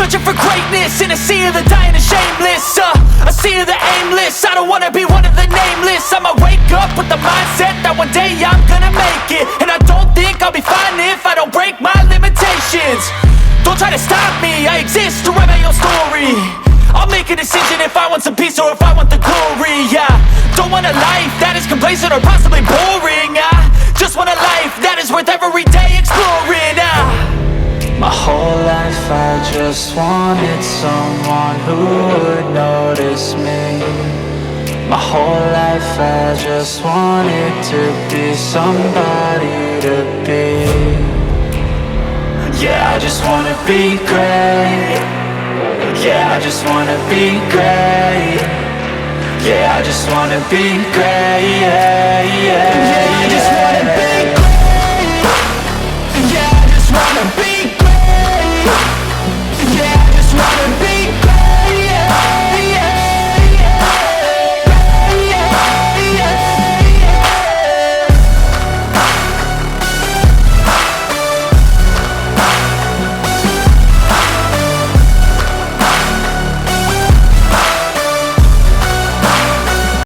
searching for greatness in a sea of the dying and shameless, a sea of the aimless. I don't wanna be one of the nameless. I'ma wake up with the mindset that one day I'm gonna make it. And I don't think I'll be fine if I don't break my limitations. Don't try to stop me, I exist to write my own story. I'll make a decision if I want some peace or if I want the glory. Yeah, don't want a life that is complacent or possibly boring. I just want a life that is worth every day exploring. My whole life I just wanted someone who would notice me. My whole life I just wanted to be somebody to be. Yeah, I just wanna be great. Yeah, I just wanna be great. Yeah, I just wanna be great.